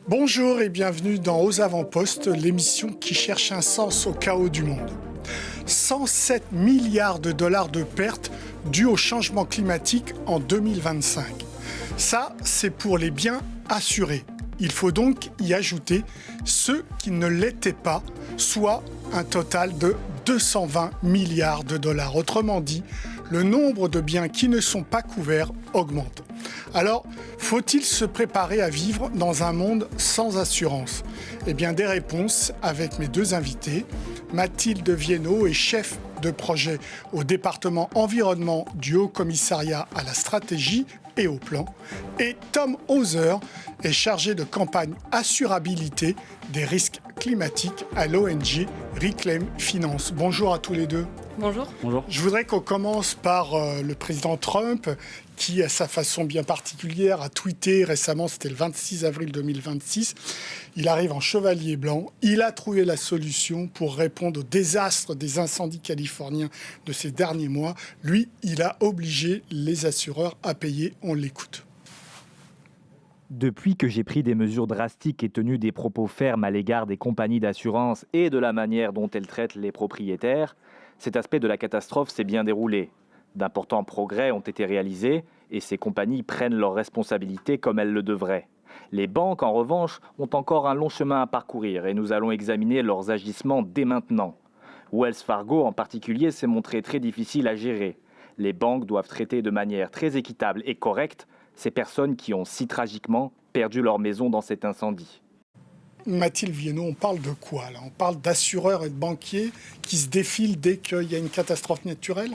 Bonjour et bienvenue dans Aux Avant-Postes, l'émission qui cherche un sens au chaos du monde. 107 milliards de dollars de pertes dues au changement climatique en 2025. Ça, c'est pour les biens assurés. Il faut donc y ajouter ceux qui ne l'étaient pas, soit un total de 220 milliards de dollars. Autrement dit, le nombre de biens qui ne sont pas couverts augmente. Alors, faut-il se préparer à vivre dans un monde sans assurance ? Eh bien, des réponses avec mes deux invités. Mathilde Viennot est chef de projet au département environnement du Haut Commissariat à la stratégie et au plan. Et Tom Hauser est chargé de campagne assurabilité des risques climatiques à l'ONG Reclaim Finance. Bonjour à tous les deux. Bonjour. Bonjour. Je voudrais qu'on commence par le président Trump, qui, à sa façon bien particulière, a tweeté récemment, c'était le 26 avril 2026, il arrive en chevalier blanc, il a trouvé la solution pour répondre au désastre des incendies californiens de ces derniers mois. Lui, il a obligé les assureurs à payer, on l'écoute. Depuis que j'ai pris des mesures drastiques et tenu des propos fermes à l'égard des compagnies d'assurance et de la manière dont elles traitent les propriétaires, cet aspect de la catastrophe s'est bien déroulé. D'importants progrès ont été réalisés et ces compagnies prennent leurs responsabilités comme elles le devraient. Les banques, en revanche, ont encore un long chemin à parcourir et nous allons examiner leurs agissements dès maintenant. Wells Fargo, en particulier, s'est montré très difficile à gérer. Les banques doivent traiter de manière très équitable et correcte ces personnes qui ont si tragiquement perdu leur maison dans cet incendie. Mathilde Viennot, on parle de quoi là ? On parle d'assureurs et de banquiers qui se défilent dès qu'il y a une catastrophe naturelle ?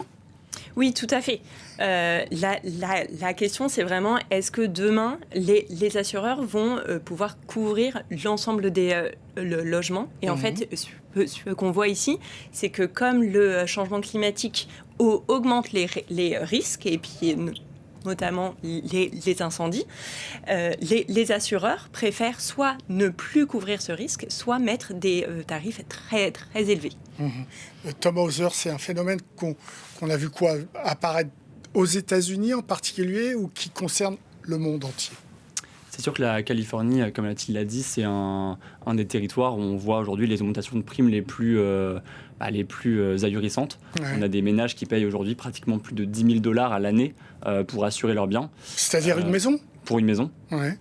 Oui, tout à fait. La question, c'est vraiment, est-ce que demain, les assureurs vont pouvoir couvrir l'ensemble des logements ? Et en fait, ce qu'on voit ici, c'est que comme le changement climatique augmente les risques, et puis notamment les incendies, les assureurs préfèrent soit ne plus couvrir ce risque, soit mettre des tarifs très, très élevés. Tom Hauser, c'est un phénomène qu'on a vu apparaître aux États-Unis en particulier ou qui concerne le monde entier ? C'est sûr que la Californie, comme Mathilde l'a dit, c'est un des territoires où on voit aujourd'hui les augmentations de primes les plus ahurissantes. Ouais. On a des ménages qui payent aujourd'hui pratiquement plus de 10 000 $ à l'année pour assurer leurs biens. C'est-à-dire une maison ? Pour une maison. Ouais.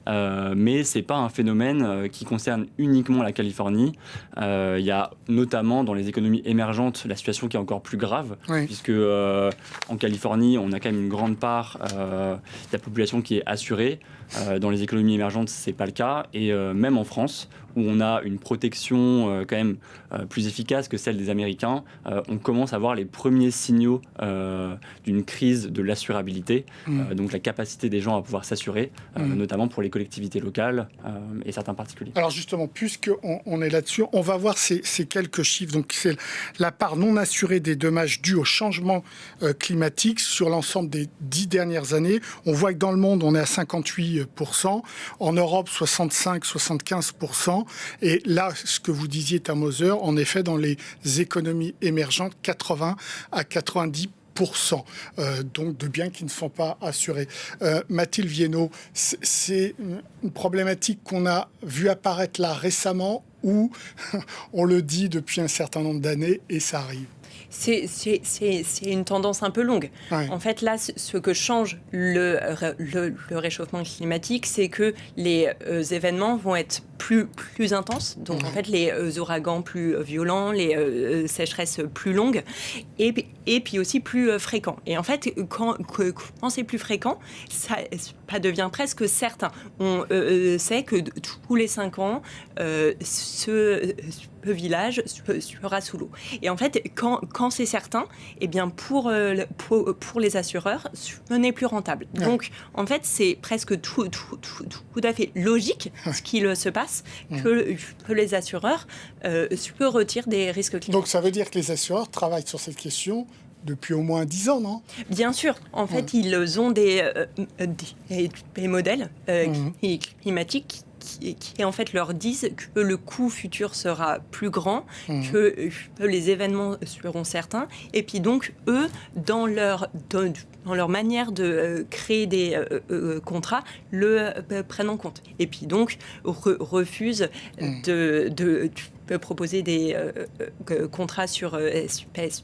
Mais ce n'est pas un phénomène qui concerne uniquement la Californie. Il y a notamment dans les économies émergentes la situation qui est encore plus grave, puisque en Californie, on a quand même une grande part de la population qui est assurée. Dans les économies émergentes, ce n'est pas le cas. Et même en France, où on a une protection quand même plus efficace que celle des Américains, on commence à voir les premiers signaux d'une crise de l'assurabilité, donc la capacité des gens à pouvoir s'assurer, notamment pour les collectivités locales et certains particuliers. Alors justement, puisqu'on est là-dessus, on va voir ces quelques chiffres. Donc c'est la part non assurée des dommages dus au changement climatique sur l'ensemble des 10 dernières années. On voit que dans le monde, on est à 58%, en Europe 65-75%, et là, ce que vous disiez, Tom Hauser, en effet, dans les économies émergentes, 80 à 90%. Donc de biens qui ne sont pas assurés. Mathilde Viennot, c'est une problématique qu'on a vu apparaître là récemment ou on le dit depuis un certain nombre d'années et ça arrive. C'est une tendance un peu longue. Ouais. En fait, là, ce que change le réchauffement climatique, c'est que les événements vont être plus intenses. Donc, en fait, les ouragans plus violents, les sécheresses plus longues et puis aussi plus fréquents. Et en fait, quand c'est plus fréquent, ça devient presque certain. On sait que tous les 5 ans, ce village sera sous l'eau. Et en fait, quand c'est certain, eh bien pour les assureurs, ce n'est plus rentable. Ouais. Donc, en fait, c'est presque tout à fait logique ce qu'il se passe que les assureurs se retirent des risques climatiques. Donc, ça veut dire que les assureurs travaillent sur cette question depuis au moins 10 ans, non ? Bien sûr. En fait, ils ont des modèles climatiques qui en fait leur disent que le coût futur sera plus grand, que les événements seront certains, et puis donc eux, dans leur manière de créer des contrats, le prennent en compte. Et puis donc refusent de proposer des contrats sur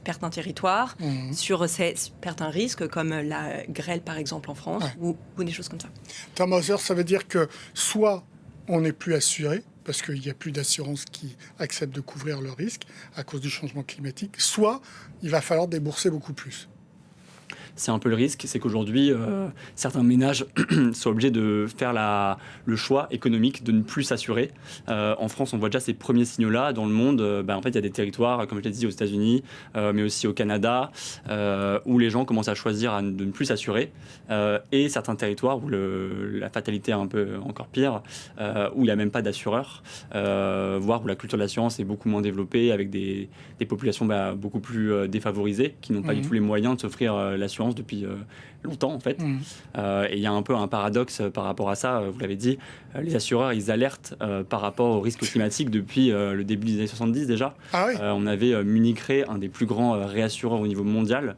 certains territoires, sur certains risques, comme la grêle par exemple en France, ou des choses comme ça. Tom Hauser, ça veut dire que soit on n'est plus assuré, parce qu'il n'y a plus d'assurance qui accepte de couvrir le risque à cause du changement climatique, soit il va falloir débourser beaucoup plus. C'est un peu le risque, c'est qu'aujourd'hui, certains ménages sont obligés de faire le choix économique de ne plus s'assurer. En France, on voit déjà ces premiers signaux-là. Dans le monde, en fait, il y a des territoires, comme je l'ai dit, aux États-Unis, mais aussi au Canada, où les gens commencent à choisir de ne plus s'assurer. Et certains territoires où la fatalité est un peu encore pire, où il n'y a même pas d'assureurs, voire où la culture de l'assurance est beaucoup moins développée, avec des populations beaucoup plus défavorisées, qui n'ont pas du tout les moyens de s'offrir l'assurance depuis longtemps en fait. Et il y a un peu un paradoxe par rapport à ça, vous l'avez dit, les assureurs ils alertent par rapport au risque climatique depuis le début des années 70 déjà. Ah oui. On avait Munich Re, un des plus grands réassureurs au niveau mondial,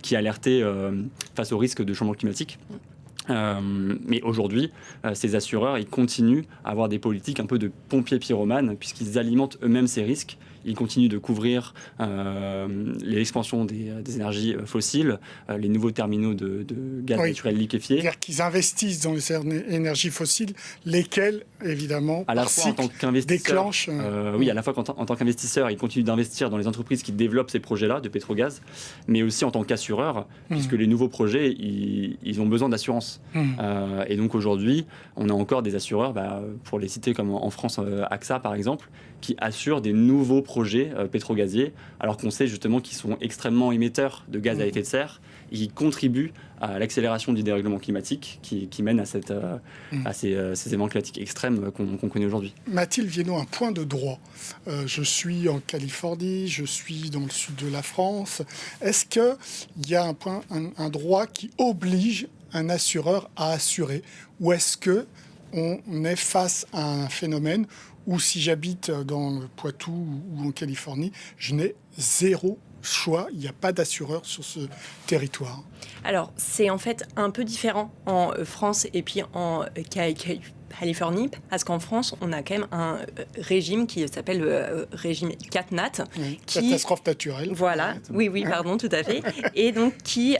qui alertait face au risque de changement climatique. Mais aujourd'hui, ces assureurs, ils continuent à avoir des politiques un peu de pompiers pyromanes, puisqu'ils alimentent eux-mêmes ces risques. Ils continuent de couvrir l'expansion des énergies fossiles, les nouveaux terminaux de gaz naturel liquéfié. C'est-à-dire qu'ils investissent dans les énergies fossiles, lesquelles, évidemment, à la fois en tant qu'investisseur, déclenchent... oui, à la fois en tant qu'investisseur, ils continuent d'investir dans les entreprises qui développent ces projets-là de pétrogaz, mais aussi en tant qu'assureur, puisque les nouveaux projets, ils ont besoin d'assurance. Et donc aujourd'hui, on a encore des assureurs, pour les citer comme en France, AXA par exemple, qui assurent des nouveaux projets pétrogaziers, alors qu'on sait justement qu'ils sont extrêmement émetteurs de gaz à effet de serre et qui contribuent à l'accélération du dérèglement climatique qui mène à ces événements climatiques extrêmes qu'on connaît aujourd'hui. Mathilde Viennot, un point de droit. Je suis en Californie, je suis dans le sud de la France. Est-ce qu'il y a un droit qui oblige un assureur à assurer, ou est-ce qu'on est face à un phénomène où si j'habite dans le Poitou ou en Californie, je n'ai zéro choix, il n'y a pas d'assureur sur ce territoire? Alors, c'est en fait un peu différent en France et puis en Californie, parce qu'en France, on a quand même un régime qui s'appelle le régime CatNat. Catastrophe naturelle. Voilà, oui, pardon, tout à fait. Et donc, qui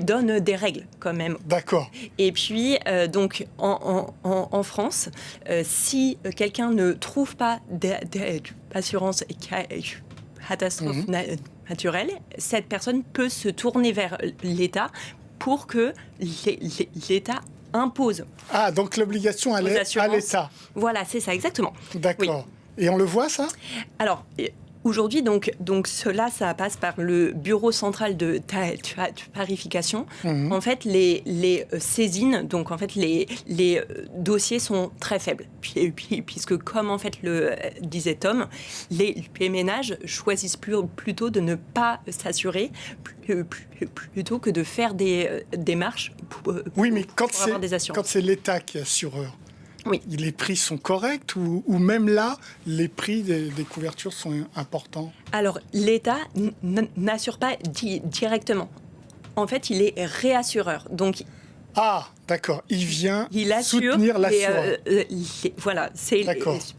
donne des règles quand même. D'accord. Et puis, donc, en France, si quelqu'un ne trouve pas d'assurance catastrophe naturelle, cette personne peut se tourner vers l'État pour que l'État impose. Ah, donc l'obligation elle est à l'État. Voilà, c'est ça, exactement. D'accord. Oui. Et on le voit, ça? Alors, aujourd'hui, donc cela, ça passe par le Bureau central de tarification. En fait, les saisines, donc en fait, les dossiers sont très faibles. Puisque, comme en fait le disait Tom, les ménages choisissent plutôt de ne pas s'assurer plutôt que de faire des démarches pour avoir des assurances. Quand c'est l'État qui est assureur, oui. Les prix sont corrects ou même là, les prix des couvertures sont importants? Alors, l'État n'assure pas directement. En fait, il est réassureur. Donc, d'accord. Il vient soutenir l'assureur. Voilà, c'est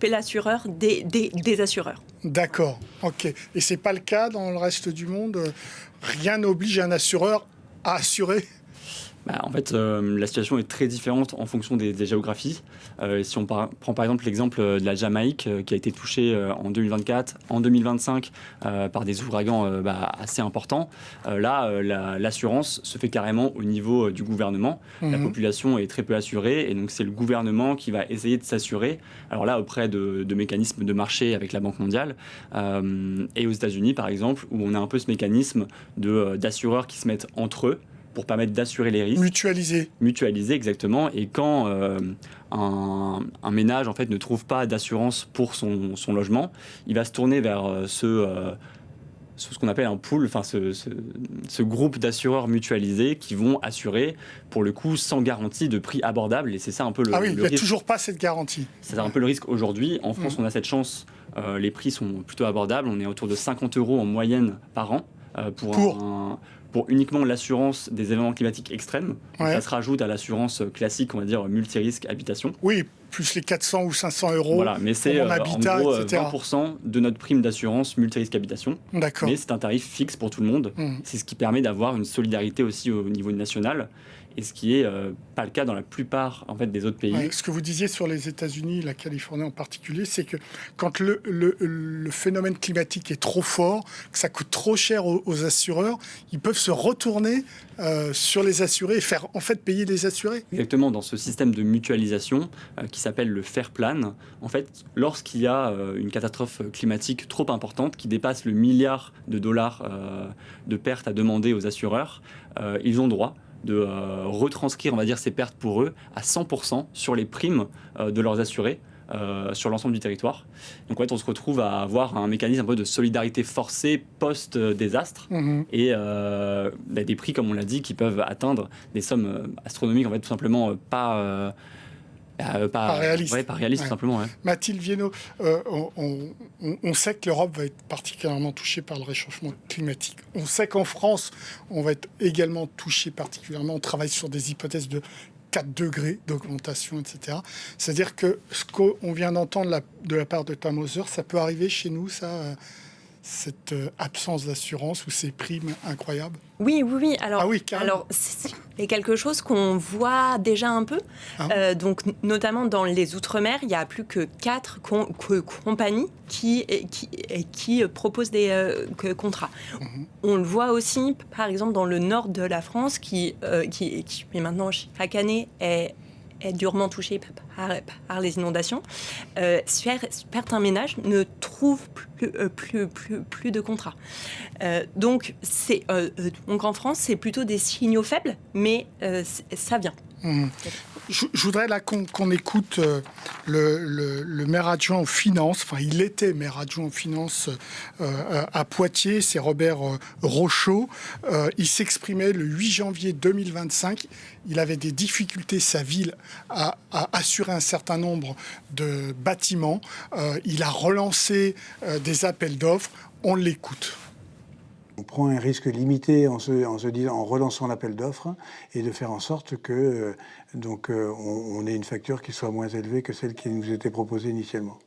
l'assureur des assureurs. D'accord, ok. Et c'est pas le cas dans le reste du monde? Rien n'oblige un assureur à assurer? En fait, la situation est très différente en fonction des géographies. Si on prend par exemple l'exemple de la Jamaïque, qui a été touchée en 2024, en 2025 par des ouragans assez importants, l'assurance se fait carrément au niveau du gouvernement. La population est très peu assurée et donc c'est le gouvernement qui va essayer de s'assurer. Alors là, auprès de mécanismes de marché avec la Banque mondiale et aux États-Unis par exemple, où on a un peu ce mécanisme d'assureurs qui se mettent entre eux pour permettre d'assurer les risques. Mutualiser, exactement. Et quand un ménage en fait, ne trouve pas d'assurance pour son logement, il va se tourner vers ce ce qu'on appelle un pool, enfin ce groupe d'assureurs mutualisés qui vont assurer, pour le coup, sans garantie de prix abordable. Et c'est ça un peu le il n'y a risque. toujours pas cette garantie. C'est un peu le risque aujourd'hui. En France, on a cette chance. Les prix sont plutôt abordables. On est autour de 50 € en moyenne par an pour uniquement l'assurance des événements climatiques extrêmes. Ça se rajoute à l'assurance classique, on va dire multirisque habitation. Oui, plus les 400 ou 500 € voilà, mais c'est pour mon habitat, en gros etc. 20% de notre prime d'assurance multirisque habitation. D'accord. Mais c'est un tarif fixe pour tout le monde. C'est ce qui permet d'avoir une solidarité aussi au niveau national. Et ce qui n'est pas le cas dans la plupart des autres pays. Ce que vous disiez sur les États-Unis, la Californie en particulier, c'est que quand le phénomène climatique est trop fort, que ça coûte trop cher aux assureurs, ils peuvent se retourner sur les assurés et faire en fait payer les assurés. Exactement, dans ce système de mutualisation qui s'appelle le Fair Plan, en fait, lorsqu'il y a une catastrophe climatique trop importante qui dépasse le $1 milliard de pertes à demander aux assureurs, ils ont droit de retranscrire, on va dire, ces pertes pour eux à 100% sur les primes de leurs assurés sur l'ensemble du territoire. Donc en fait, on se retrouve à avoir un mécanisme un peu de solidarité forcée post-désastre et des prix, comme on l'a dit, qui peuvent atteindre des sommes astronomiques, en fait, tout simplement pas réaliste. Pas réaliste, tout simplement. Mathilde Viennot, on sait que l'Europe va être particulièrement touchée par le réchauffement climatique. On sait qu'en France, on va être également touché particulièrement. On travaille sur des hypothèses de 4 degrés d'augmentation, etc. C'est-à-dire que ce qu'on vient d'entendre de la part de Tom Hauser, ça peut arriver chez nous, cette absence d'assurance ou ces primes incroyables? Oui. Alors, c'est quelque chose qu'on voit déjà un peu. Donc, notamment dans les Outre-mer, il y a plus que 4 compagnies qui proposent des contrats. On le voit aussi, par exemple, dans le nord de la France, qui mais maintenant, chaque année, est durement touché par les inondations. Certains ménages ne trouvent plus de contrat. Donc en France, c'est plutôt des signaux faibles, mais ça vient. Je voudrais là qu'on écoute le maire adjoint aux finances. Enfin, il était maire adjoint aux finances à Poitiers. C'est Robert Rochaud. Il s'exprimait le 8 janvier 2025. Il avait des difficultés, sa ville, à assurer un certain nombre de bâtiments. Il a relancé des appels d'offres. On l'écoute. On prend un risque limité en relançant l'appel d'offres et de faire en sorte que on ait une facture qui soit moins élevée que celle qui nous était proposée initialement.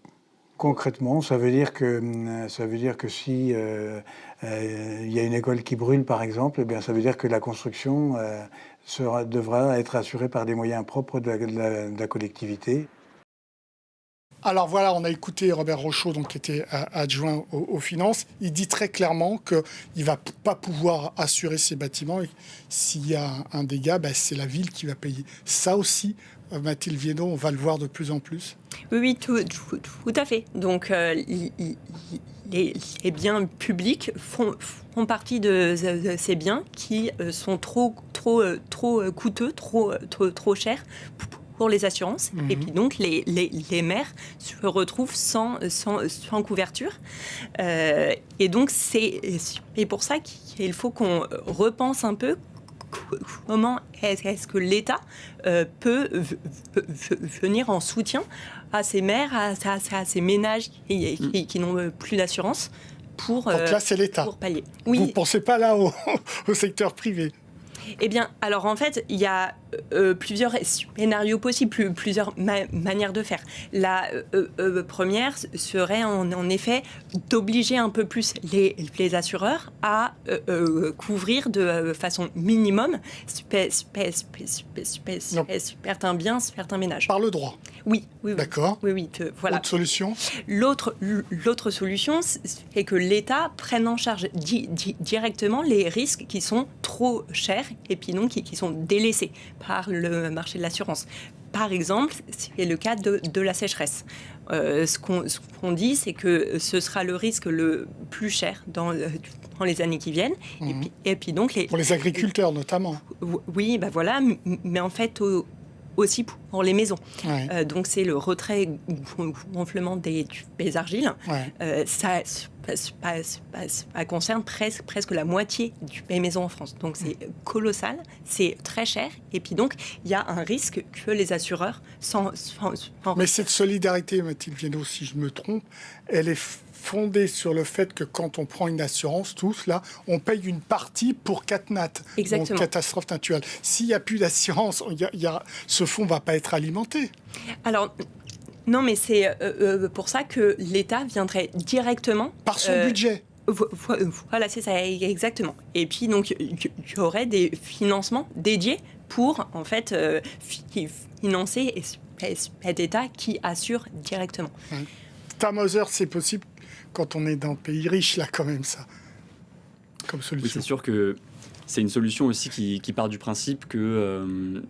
Concrètement, ça veut dire que si il y a une école qui brûle, par exemple, eh bien, ça veut dire que la construction devra être assurée par des moyens propres de la collectivité. Alors voilà, on a écouté Robert Rochaud, qui était adjoint aux finances. Il dit très clairement qu'il ne va pas pouvoir assurer ses bâtiments. Et s'il y a un dégât, c'est la ville qui va payer. Ça aussi, Mathilde Viennot, on va le voir de plus en plus. Oui, tout à fait. Donc, les biens publics font partie de ces biens qui sont trop coûteux, trop chers pour les assurances. Et puis donc, les maires se retrouvent sans couverture. Et donc, c'est pour ça qu'il faut qu'on repense un peu comment est-ce que l'État peut venir en soutien à ces maires, à ces ménages qui n'ont plus d'assurance pour là, c'est l'État. Pour pallier. Oui. Vous ne pensez pas là au secteur privé? Eh bien, alors en fait, il y a plusieurs scénarios possibles, plusieurs manières de faire. La première serait en effet d'obliger un peu plus les assureurs à couvrir de façon minimum certains biens, certains ménages. Par le droit. Oui. D'accord. Oui, voilà. Autre solution? L'autre solution, c'est que l'État prenne en charge directement les risques qui sont trop chers et puis donc qui sont délaissés par le marché de l'assurance. Par exemple, c'est le cas de la sécheresse. Ce qu'on dit, c'est que ce sera le risque le plus cher dans les années qui viennent. Et puis donc pour les agriculteurs notamment. Oui, voilà. Mais en fait, aussi pour les maisons. Donc c'est le retrait gonflement des argiles. Ça concerne presque la moitié des maisons en France. Donc c'est colossal, c'est très cher. Et puis donc il y a un risque que les assureurs Mais cette solidarité, Mathilde Viennot, si je me trompe, elle est fondée sur le fait que quand on prend une assurance, tous là, on paye une partie pour CatNat, donc catastrophe naturelle. S'il n'y a plus d'assurance, ce fonds ne va pas être alimenté. Alors, non, mais c'est pour ça que l'État viendrait directement... Par son budget. Voilà, c'est ça, exactement. Et puis, donc, il y aurait des financements dédiés pour, en fait, financer cet État qui assure directement. Tannhäuser, c'est possible quand on est dans un pays riche, là, quand même, ça, comme solution. Oui, c'est sûr que c'est une solution aussi qui part du principe que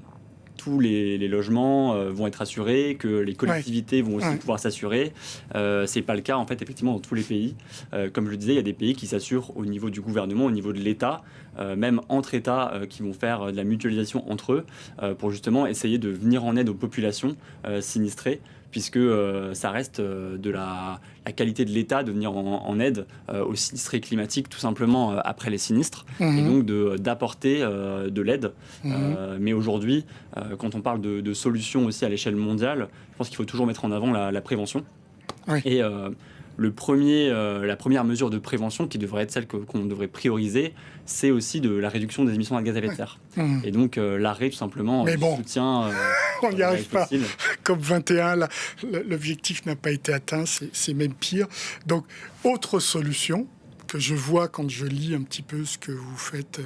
tous les logements vont être assurés, que les collectivités vont aussi pouvoir s'assurer. C'est pas le cas, en fait, effectivement, dans tous les pays. Comme je le disais, il y a des pays qui s'assurent au niveau du gouvernement, au niveau de l'État, même entre États qui vont faire de la mutualisation entre eux pour justement essayer de venir en aide aux populations sinistrées, puisque ça reste de la qualité de l'État de venir en aide aux sinistrés climatiques, tout simplement après les sinistres, et donc d'apporter de l'aide. Mais aujourd'hui, quand on parle de solutions aussi à l'échelle mondiale, je pense qu'il faut toujours mettre en avant la prévention. Et la première mesure de prévention, qui devrait être celle qu'on devrait prioriser, c'est aussi de la réduction des émissions de gaz à effet de serre. Et donc l'arrêt tout simplement du soutien. On n'y arrive pas. COP21, l'objectif n'a pas été atteint, c'est même pire. Donc, autre solution que je vois quand je lis un petit peu ce que vous faites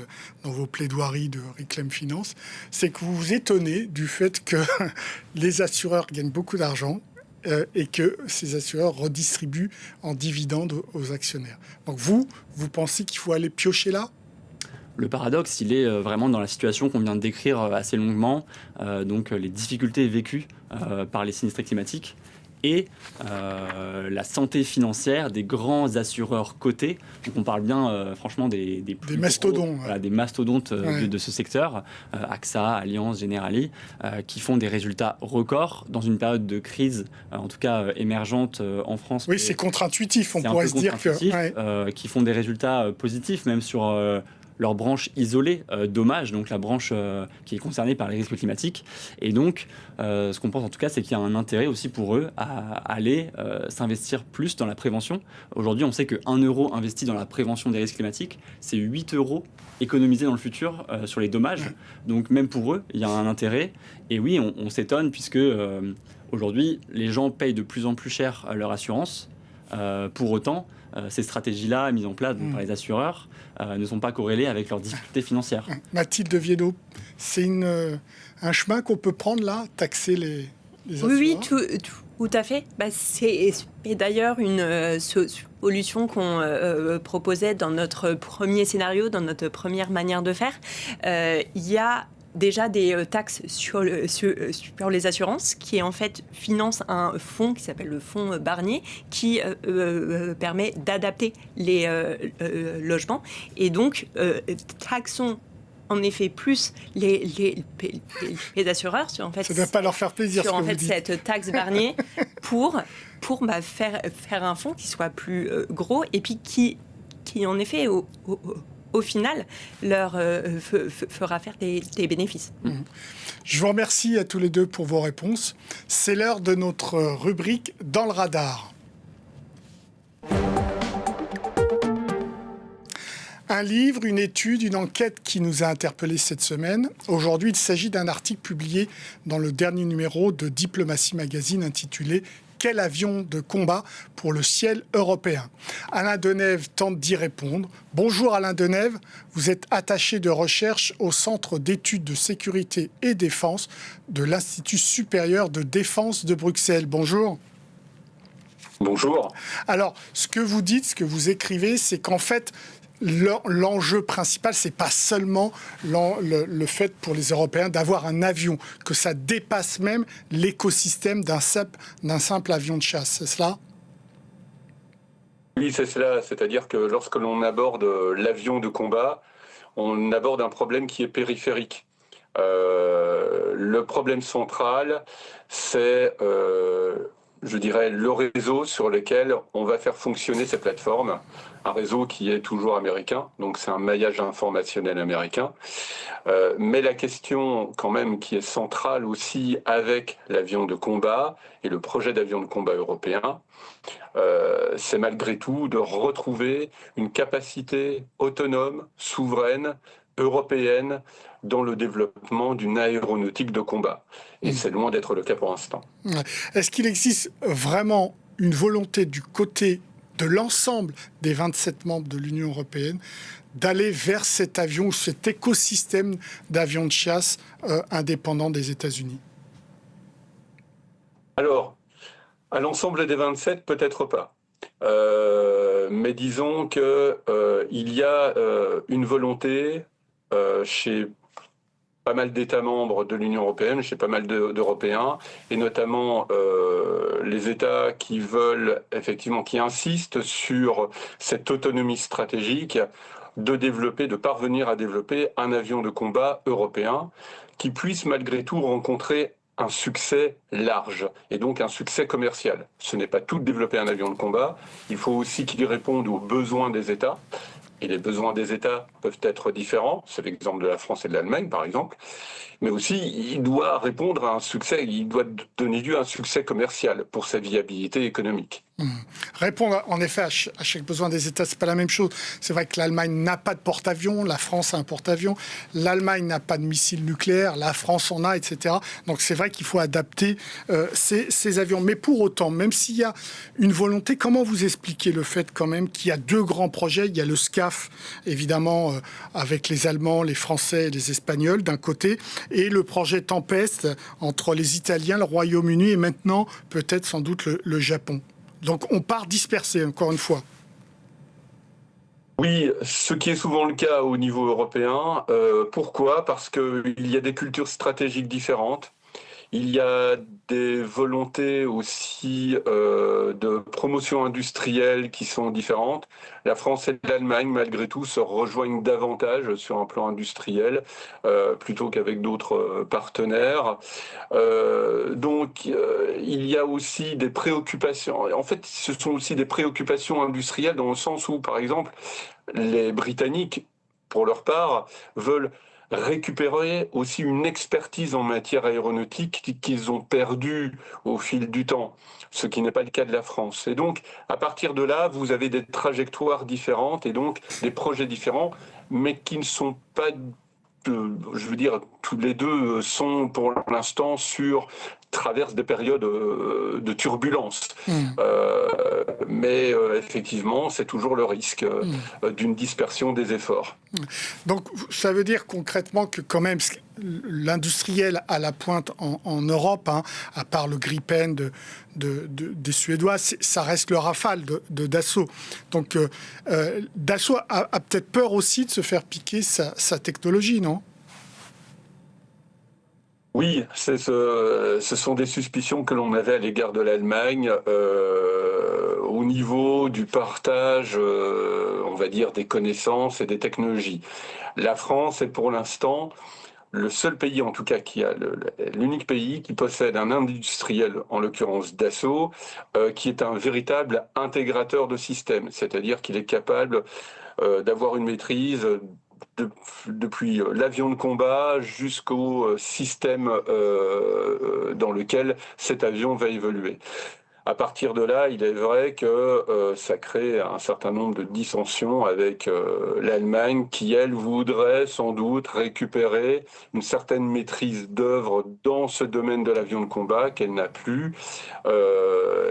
dans vos plaidoiries de Reclaim Finance, c'est que vous vous étonnez du fait que les assureurs gagnent beaucoup d'argent et que ces assureurs redistribuent en dividendes aux actionnaires. Donc vous pensez qu'il faut aller piocher là ? Le paradoxe, il est vraiment dans la situation qu'on vient de décrire assez longuement, donc les difficultés vécues par les sinistrés climatiques et la santé financière des grands assureurs cotés. Donc on parle bien franchement des mastodontes, des mastodontes de ce secteur, AXA, Allianz, Generali, qui font des résultats records dans une période de crise, en tout cas émergente en France. Oui, c'est contre-intuitif, on pourrait se dire que... qui font des résultats positifs, même sur... leur branche isolée, dommage, donc la branche qui est concernée par les risques climatiques. Et donc, ce qu'on pense en tout cas, c'est qu'il y a un intérêt aussi pour eux à aller s'investir plus dans la prévention. Aujourd'hui, on sait que 1 euro investi dans la prévention des risques climatiques, c'est 8 euros économisés dans le futur sur les dommages. Donc même pour eux, il y a un intérêt. Et oui, on s'étonne puisque aujourd'hui, les gens payent de plus en plus cher leur assurance. Pour autant, ces stratégies-là mises en place par les assureurs ne sont pas corrélées avec leurs difficultés financières. Mathilde Viennot, c'est un chemin qu'on peut prendre là, taxer les assureurs ? Oui, tout à fait. C'est d'ailleurs une solution qu'on proposait dans notre premier scénario, dans notre première manière de faire. Il y a déjà des taxes sur les assurances qui en fait finance un fonds qui s'appelle le fonds Barnier qui permet d'adapter les logements et donc taxons en effet plus les assureurs sur en fait ça ne doit pas leur faire plaisir sur ce en que fait vous dites. cette taxe Barnier pour faire un fonds qui soit plus gros et puis qui en effet au final, leur fera faire des bénéfices. Je vous remercie à tous les deux pour vos réponses. C'est l'heure de notre rubrique « Dans le radar ». Un livre, une étude, une enquête qui nous a interpellés cette semaine. Aujourd'hui, il s'agit d'un article publié dans le dernier numéro de Diplomatie Magazine intitulé « Quel avion de combat pour le ciel européen ?» Alain Denève tente d'y répondre. Bonjour Alain Denève, vous êtes attaché de recherche au Centre d'études de sécurité et défense de l'Institut supérieur de défense de Bruxelles. Bonjour. Bonjour. Alors, ce que vous dites, ce que vous écrivez, c'est qu'en fait, l'enjeu principal, c'est pas seulement le fait pour les Européens d'avoir un avion, que ça dépasse même l'écosystème d'un simple avion de chasse, c'est cela ? Oui, c'est cela. C'est-à-dire que lorsque l'on aborde l'avion de combat, on aborde un problème qui est périphérique. Le problème central, c'est, je dirais, le réseau sur lequel on va faire fonctionner ces plateformes. Un réseau qui est toujours américain, donc c'est un maillage informationnel américain. Mais la question quand même qui est centrale aussi avec l'avion de combat et le projet d'avion de combat européen, c'est malgré tout de retrouver une capacité autonome, souveraine, européenne dans le développement d'une aéronautique de combat. Et c'est loin d'être le cas pour l'instant. Est-ce qu'il existe vraiment une volonté du côté de l'ensemble des 27 membres de l'Union européenne d'aller vers cet avion, cet écosystème d'avions de chasse indépendants des États-Unis? Alors, à l'ensemble des 27, peut-être pas. Mais disons qu'il y a une volonté chez pas mal d'États membres de l'Union européenne, chez pas mal d'Européens, et notamment les États qui veulent, effectivement, qui insistent sur cette autonomie stratégique de parvenir à développer un avion de combat européen qui puisse malgré tout rencontrer un succès large et donc un succès commercial. Ce n'est pas tout de développer un avion de combat, il faut aussi qu'il réponde aux besoins des États. Et les besoins des États peuvent être différents, c'est l'exemple de la France et de l'Allemagne par exemple, mais aussi il doit répondre à un succès, il doit donner lieu à un succès commercial pour sa viabilité économique. Répondre en effet à chaque besoin des États, c'est pas la même chose. C'est vrai que l'Allemagne n'a pas de porte-avions, la France a un porte-avions, l'Allemagne n'a pas de missiles nucléaires, la France en a, etc. Donc c'est vrai qu'il faut adapter ces avions. Mais pour autant, même s'il y a une volonté, comment vous expliquez le fait quand même qu'il y a deux grands projets? Il y a le SCAF, évidemment, avec les Allemands, les Français et les Espagnols d'un côté, et le projet Tempest entre les Italiens, le Royaume-Uni et maintenant peut-être sans doute le Japon. Donc on part dispersé, encore une fois. Oui, ce qui est souvent le cas au niveau européen. Pourquoi ? Parce qu'il y a des cultures stratégiques différentes. Il y a des volontés aussi de promotion industrielle qui sont différentes. La France et l'Allemagne, malgré tout, se rejoignent davantage sur un plan industriel plutôt qu'avec d'autres partenaires. Donc, il y a aussi des préoccupations. En fait, ce sont aussi des préoccupations industrielles dans le sens où, par exemple, les Britanniques, pour leur part, veulent récupérer aussi une expertise en matière aéronautique qu'ils ont perdue au fil du temps, ce qui n'est pas le cas de la France. Et donc, à partir de là, vous avez des trajectoires différentes et donc des projets différents, mais qui ne sont pas, je veux dire, tous les deux sont pour l'instant traversent des périodes de turbulence. Mais effectivement, c'est toujours le risque d'une dispersion des efforts. Donc, ça veut dire concrètement que quand même, l'industriel à la pointe en Europe, à part le Gripen des Suédois, ça reste le Rafale de Dassault. Donc, Dassault a peut-être peur aussi de se faire piquer sa technologie, non ? Oui, ce sont des suspicions que l'on avait à l'égard de l'Allemagne au niveau du partage, on va dire, des connaissances et des technologies. La France est pour l'instant le seul pays, en tout cas, l'unique pays qui possède un industriel, en l'occurrence Dassault, qui est un véritable intégrateur de systèmes, c'est-à-dire qu'il est capable d'avoir une maîtrise depuis l'avion de combat jusqu'au système dans lequel cet avion va évoluer. À partir de là, il est vrai que ça crée un certain nombre de dissensions avec l'Allemagne qui, elle, voudrait sans doute récupérer une certaine maîtrise d'œuvre dans ce domaine de l'avion de combat qu'elle n'a plus.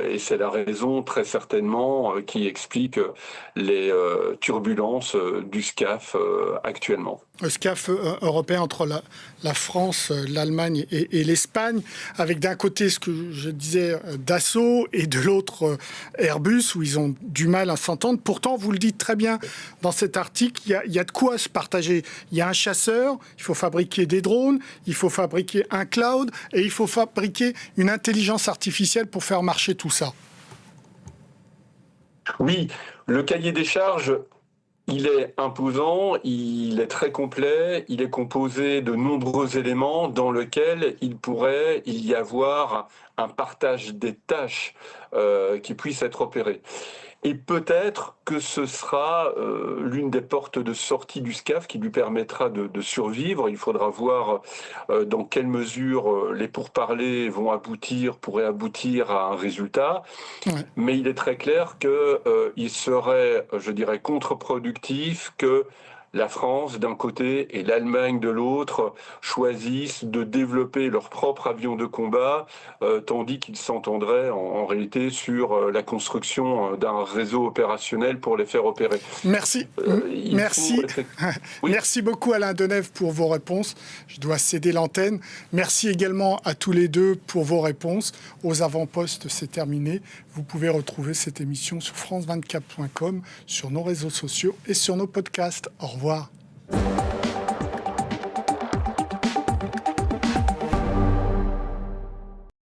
Et c'est la raison, très certainement, qui explique les turbulences du SCAF actuellement. Le SCAF européen entre la France, l'Allemagne et l'Espagne, avec d'un côté ce que je disais Dassault et de l'autre Airbus, où ils ont du mal à s'entendre. Pourtant, vous le dites très bien dans cet article, il y a de quoi se partager. Il y a un chasseur, il faut fabriquer des drones, il faut fabriquer un cloud et il faut fabriquer une intelligence artificielle pour faire marcher tout ça. Oui, le cahier des charges Il est imposant, il est très complet, il est composé de nombreux éléments dans lesquels il pourrait y avoir un partage des tâches qui puisse être opéré. Et peut-être que ce sera l'une des portes de sortie du SCAF qui lui permettra de survivre. Il faudra voir dans quelle mesure les pourparlers pourraient aboutir à un résultat. Ouais. Mais il est très clair qu'il serait, je dirais, contre-productif que la France d'un côté et l'Allemagne de l'autre choisissent de développer leur propre avion de combat, tandis qu'ils s'entendraient en réalité sur la construction d'un réseau opérationnel pour les faire opérer. Merci. Merci beaucoup Alain Denève pour vos réponses. Je dois céder l'antenne. Merci également à tous les deux pour vos réponses. Aux avant-postes, c'est terminé. Vous pouvez retrouver cette émission sur france24.com, sur nos réseaux sociaux et sur nos podcasts. Au revoir.